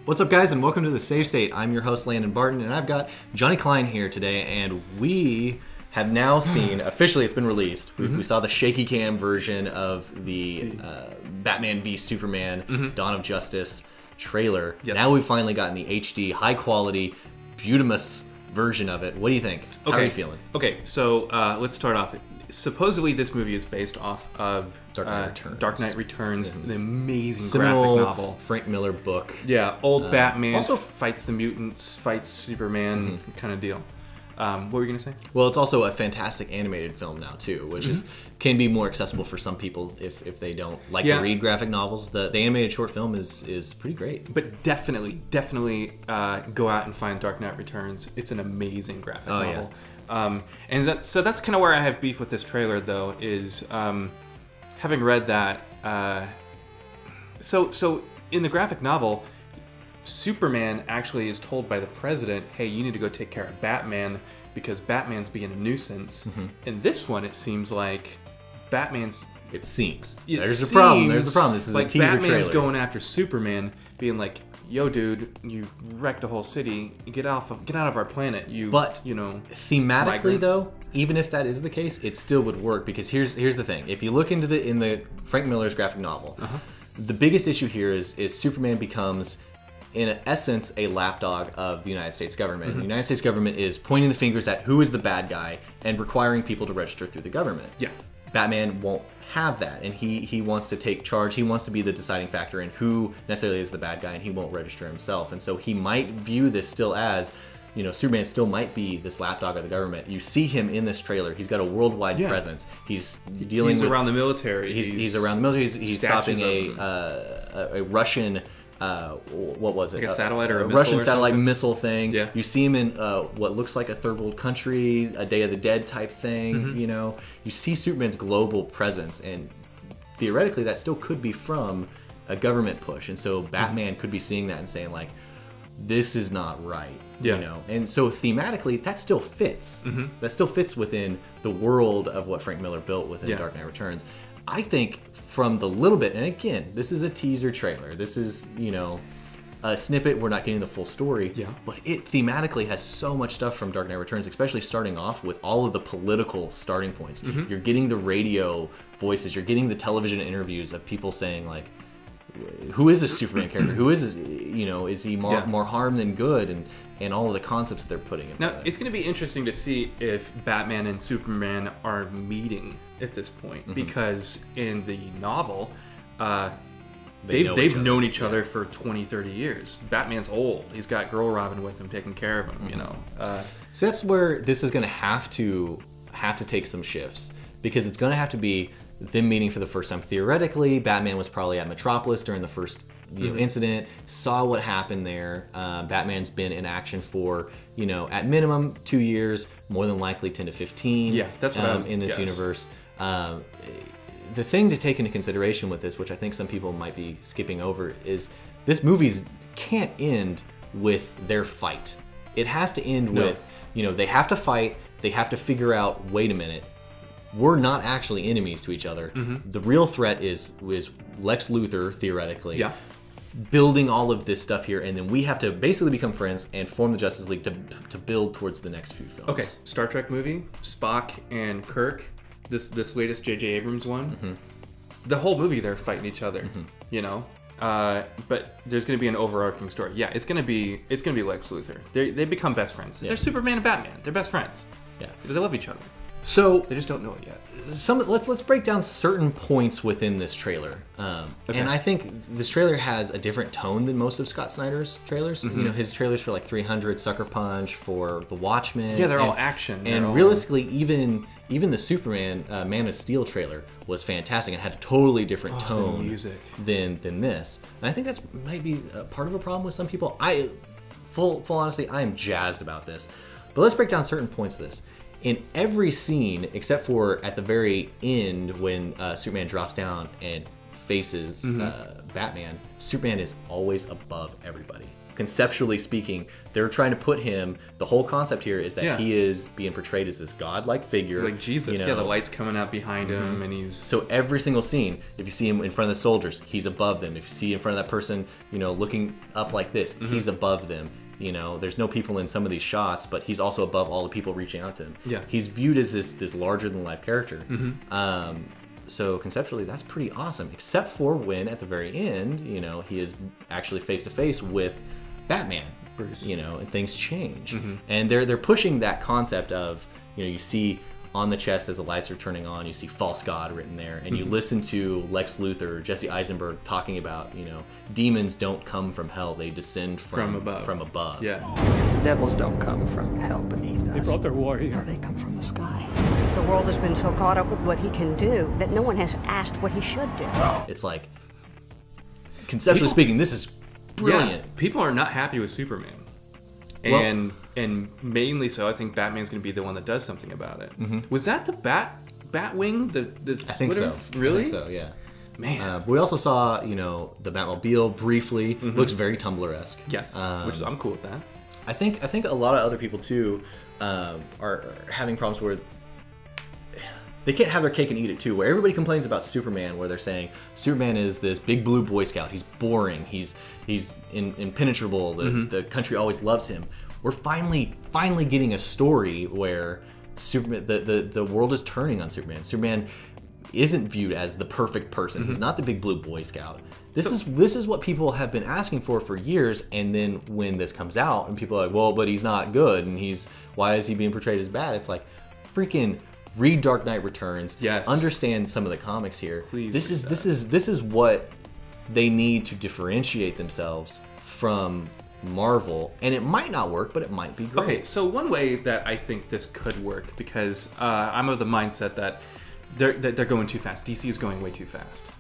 What's up, guys, and welcome to the SaveState. I'm your host, Landon Barton, and I've got Johnny Klein here today, and we have now seen, officially it's been released, we saw the shaky cam version of the Batman v Superman Dawn of Justice trailer. Yes. Now we've finally gotten the HD, high-quality, beautimous version of it. What do you think? How are you feeling? Okay, so let's start off. Supposedly this movie is based off of Dark Knight Returns, an amazing graphic novel. Frank Miller book. Yeah, old Batman also fights the mutants, fights Superman kind of deal. What were you going to say? Well, it's also a fantastic animated film now, too, which can be more accessible for some people if they don't like to read graphic novels. The animated short film is pretty great. But definitely go out and find Dark Knight Returns. It's an amazing graphic novel. Yeah. So that's kind of where I have beef with this trailer, though, is having read that. So in the graphic novel, Superman actually is told by the president, "Hey, you need to go take care of Batman because Batman's being a nuisance." In this one, it seems like Batman's. There's the problem. This is like a teaser Batman's trailer. going after Superman, being like, "Yo, dude, you wrecked a whole city. Get out of our planet." Thematically, migrant. though, even if that is the case, it still would work because here's the thing. If you look into in the Frank Miller's graphic novel, the biggest issue here is Superman becomes, in essence, a lapdog of the United States government. The United States government is pointing the fingers at who is the bad guy and requiring people to register through the government. Yeah. Batman won't have that, and he wants to take charge. He wants to be the deciding factor in who necessarily is the bad guy, and he won't register himself. And so he might view this still as, Superman still might be this lapdog of the government. You see him in this trailer. He's got a worldwide presence. He's around the military. He's around the military. He's stopping a Russian. What was it? Like a satellite or a Russian missile satellite something? missile thing. Yeah. You see him in what looks like a third world country, a Day of the Dead type thing. You see Superman's global presence, and theoretically, that still could be from a government push. And so Batman could be seeing that and saying, like, this is not right. And so thematically, that still fits. That still fits within the world of what Frank Miller built within Dark Knight Returns. I think from the little bit, and again, this is a teaser trailer. This is, a snippet. We're not getting the full story. Yeah. But it thematically has so much stuff from Dark Knight Returns, especially starting off with all of the political starting points. You're getting the radio voices. You're getting the television interviews of people saying, like, who is this Superman character? Who is this? Is he more harm than good? And all of the concepts that they're putting in. Now, it's going to be interesting to see if Batman and Superman are meeting at this point, because in the novel, they've known each other for 20, 30 years. Batman's old. He's got Girl Robin with him, taking care of him, So that's where this is going to have to take some shifts, because it's going to have to be them meeting for the first time. Theoretically, Batman was probably at Metropolis during the first incident, saw what happened there. Batman's been in action for, at minimum 2 years, more than likely 10 to 15 that's what in this universe. The thing to take into consideration with this, which I think some people might be skipping over, is this movie can't end with their fight. It has to end with, they have to fight, they have to figure out, wait a minute, we're not actually enemies to each other. The real threat is Lex Luthor, theoretically, building all of this stuff here, and then we have to basically become friends and form the Justice League to build towards the next few films. Okay, Star Trek movie, Spock and Kirk, this latest J.J. Abrams one, the whole movie they're fighting each other, but there's going to be an overarching story. Yeah, it's going to be Lex Luthor. They become best friends. They're Superman and Batman. They're best friends. Yeah, they love each other. So they just don't know it yet. Let's break down certain points within this trailer. And I think this trailer has a different tone than most of Scott Snyder's trailers. His trailers for like 300, Sucker Punch, for The Watchmen. Yeah, they're all action. And realistically, even the Superman Man of Steel trailer was fantastic and had a totally different tone than this. And I think that's might be part of a problem with some people. Full honesty, I am jazzed about this. But let's break down certain points of this. In every scene, except for at the very end when Superman drops down and faces Batman, Superman is always above everybody. conceptually speaking, they're trying to put him. The whole concept here is that he is being portrayed as this godlike figure, like Jesus. You know? Yeah, the light's coming out behind him, and he's so every single scene. If you see him in front of the soldiers, he's above them. If you see in front of that person, you know, looking up like this, he's above them. You know, there's no people in some of these shots, but he's also above all the people reaching out to him. Yeah, he's viewed as this larger than life character. So conceptually, that's pretty awesome. Except for when at the very end, you know, he is actually face to face with Batman. Bruce. You know, and things change, and they're pushing that concept of, you know, you see on the chest as the lights are turning on, you see false god written there, and you listen to Lex Luthor, Jesse Eisenberg talking about, you know, demons don't come from hell, they descend from above. Yeah. Devils don't come from hell beneath us. They brought their warrior. No, they come from the sky. The world has been so caught up with what he can do that no one has asked what he should do. It's like, conceptually speaking, this is brilliant. Yeah, people are not happy with Superman. And mainly so, I think Batman's going to be the one that does something about it. Was that the Batwing? I think so. Really? I think so, yeah. Man. We also saw, you know, the Batmobile briefly. Looks very Tumblr-esque. Yes, which I'm cool with that. I think a lot of other people too are having problems where they can't have their cake and eat it too. Where everybody complains about Superman, where they're saying Superman is this big blue Boy Scout. He's boring. He's impenetrable. The country always loves him. We're finally getting a story where Superman, the world is turning on Superman. Superman isn't viewed as the perfect person. He's not the big blue Boy Scout. This is what people have been asking for years. And then when this comes out and people are like, well, but he's not good, and why is he being portrayed as bad? It's like, freaking read Dark Knight Returns. Yes. Understand some of the comics here. Please. This is what they need to differentiate themselves from Marvel, and it might not work, but it might be great. Okay, so one way that I think this could work, because I'm of the mindset that they're going too fast. DC is going way too fast.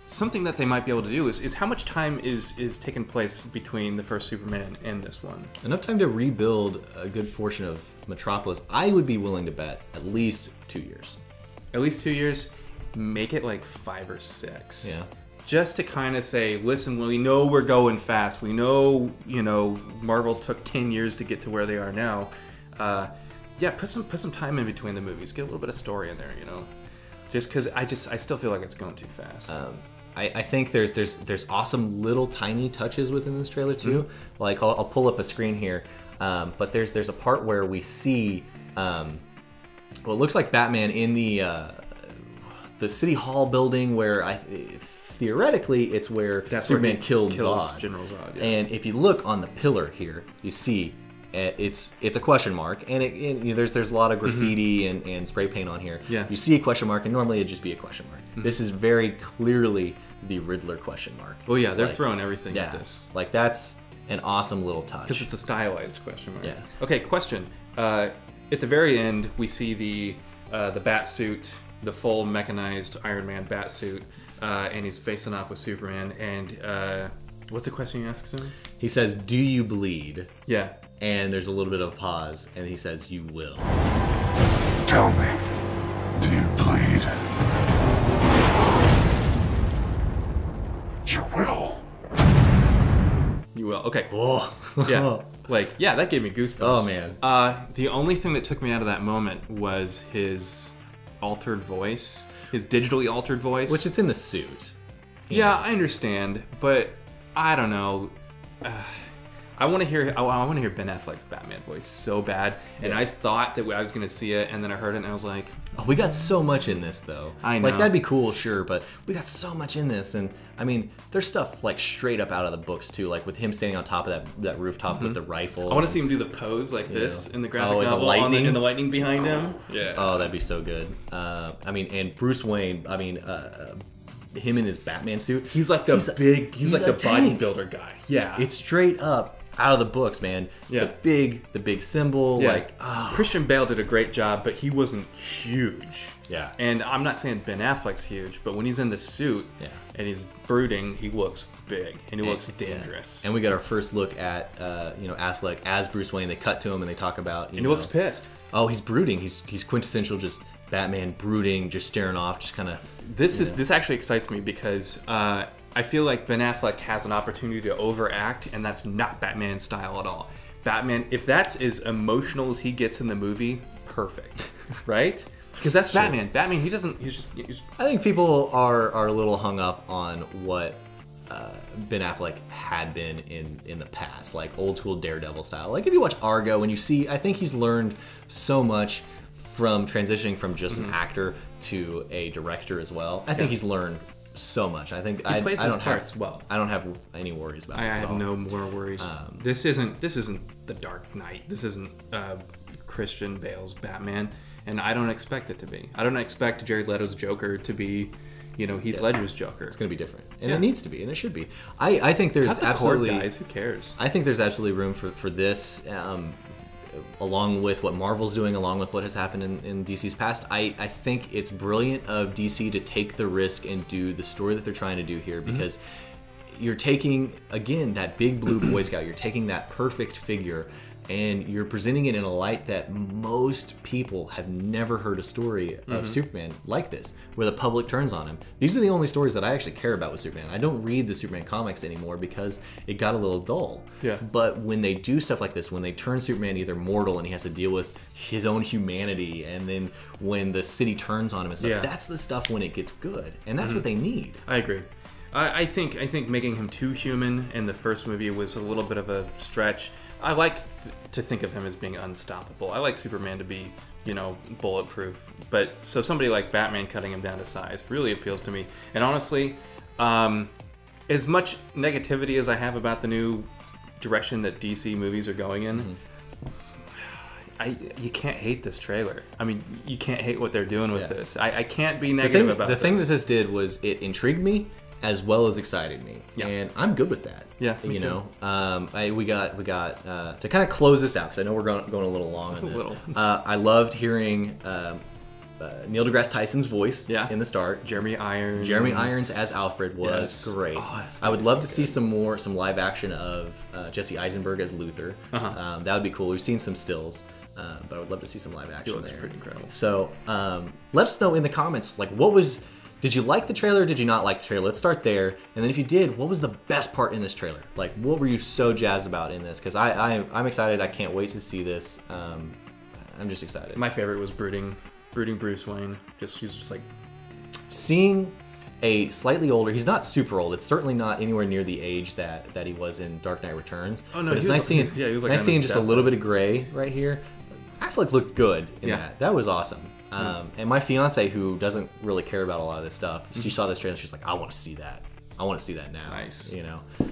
Something that they might be able to do is how much time is taking place between the first Superman and this one? Enough time to rebuild a good portion of Metropolis. I would be willing to bet at least 2 years. At least 2 years. Make it like 5 or 6. Yeah. Just to kind of say, listen, we know we're going fast. We know, you know, Marvel took 10 years to get to where they are now. Yeah, put some time in between the movies. Get a little bit of story in there, you know. Just because I still feel like it's going too fast. I think there's awesome little tiny touches within this trailer too. Like I'll pull up a screen here, but there's a part where we see well, it looks like Batman in the City Hall building, where theoretically it's where Superman killed Zod. General Zod. Yeah. And if you look on the pillar here, you see it's a question mark, and you know, there's a lot of graffiti and spray paint on here. Yeah. You see a question mark, and normally it'd just be a question mark. This is very clearly the Riddler question mark. Well, yeah, they're throwing everything at this. Like, that's an awesome little touch. Because it's a stylized question mark. Yeah. Okay, question. At the very end, we see the bat suit, the full mechanized Iron Man bat suit, and he's facing off with Superman. And what's the question you ask him? He says, "Do you bleed?" Yeah. And there's a little bit of a pause, and he says, "You will." Tell me, do you bleed? You will. You will. Okay. Oh. Yeah. Like, yeah, that gave me goosebumps. Oh, man. The only thing that took me out of that moment was his altered voice, his digitally altered voice. Which it's in the suit. Yeah, I understand, but I don't know. I want to hear Ben Affleck's Batman voice so bad, and I thought that I was going to see it, and then I heard it, and I was like, oh, we got so much in this, though. I know. Like, that'd be cool, sure, but we got so much in this, and I mean, there's stuff like straight up out of the books too, like with him standing on top of that rooftop with the rifle. I want to see him do the pose like this in the graphic and novel, and the lightning behind him. Yeah. Oh, that'd be so good. I mean, and Bruce Wayne. I mean, him in his Batman suit. He's like the tank. bodybuilder guy. Yeah. It's straight up out of the books, man. Yeah. The big symbol. Yeah. Like, Christian Bale did a great job, but he wasn't huge. Yeah. And I'm not saying Ben Affleck's huge, but when he's in the suit and he's brooding, he looks big and he looks dangerous. Yeah. And we got our first look at Affleck as Bruce Wayne. They cut to him and they talk about he looks pissed. Oh, he's brooding. He's quintessential, just Batman brooding, just staring off, just kind of. This actually excites me because I feel like Ben Affleck has an opportunity to overact, and that's not Batman's style at all. Batman, if that's as emotional as he gets in the movie, perfect, right? Because that's Sure. Batman. Batman, he doesn't. He's I think people are a little hung up on what Ben Affleck had been in the past, like old school Daredevil style. Like if you watch Argo and you see, I think he's learned so much from transitioning from just an actor to a director as well. I think he's learned so much. I think he plays his parts well. I don't have any worries about this I at have all. no more worries. This isn't the Dark Knight. This isn't Christian Bale's Batman, and I don't expect it to be. I don't expect Jared Leto's Joker to be, Heath Ledger's Joker. It's going to be different, and it needs to be, and it should be. I think there's Cut the absolutely cord, guys. Who cares? I think there's absolutely room for this, along with what Marvel's doing, along with what has happened in DC's past. I think it's brilliant of DC to take the risk and do the story that they're trying to do here, because you're taking, again, that big blue Boy Scout, you're taking that perfect figure, and you're presenting it in a light that most people have never heard a story of Superman like this, where the public turns on him. These are the only stories that I actually care about with Superman. I don't read the Superman comics anymore because it got a little dull. Yeah. But when they do stuff like this, when they turn Superman either mortal and he has to deal with his own humanity, and then when the city turns on him and stuff, that's the stuff when it gets good. And that's what they need. I agree. I think making him too human in the first movie was a little bit of a stretch. I like to think of him as being unstoppable. I like Superman to be, bulletproof. But so somebody like Batman cutting him down to size really appeals to me. And honestly, as much negativity as I have about the new direction that DC movies are going in, you can't hate this trailer. I mean, you can't hate what they're doing with this. I can't be negative about this. The thing that this did was it intrigued me as well as excited me, and I'm good with that. Yeah, me too. We got to kind of close this out, because I know we're going a little long on this. I loved hearing Neil deGrasse Tyson's voice in the start. Jeremy Irons as Alfred was great. I would love to see some live action of Jesse Eisenberg as Luthor. That would be cool. We've seen some stills, but I would love to see some live action. He looks there. pretty incredible. So let us know in the comments, like, did you like the trailer? Did you not like the trailer? Let's start there. And then if you did, what was the best part in this trailer? Like, what were you so jazzed about in this? Because I'm excited. I can't wait to see this. I'm just excited. My favorite was brooding Bruce Wayne. He's just like seeing a slightly older. He's not super old. It's certainly not anywhere near the age that he was in Dark Knight Returns. Oh no, but it's nice seeing. He was like nice seeing just a little bit of gray right here. Affleck looked good in that. That was awesome. And my fiance, who doesn't really care about a lot of this stuff, she saw this trailer. She's like, "I want to see that. I want to see that now." Nice.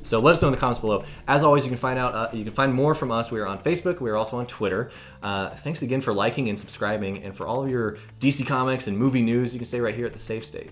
So let us know in the comments below. As always, you can find more from us. We are on Facebook. We are also on Twitter. Thanks again for liking and subscribing, and for all of your DC comics and movie news, you can stay right here at the Safe State.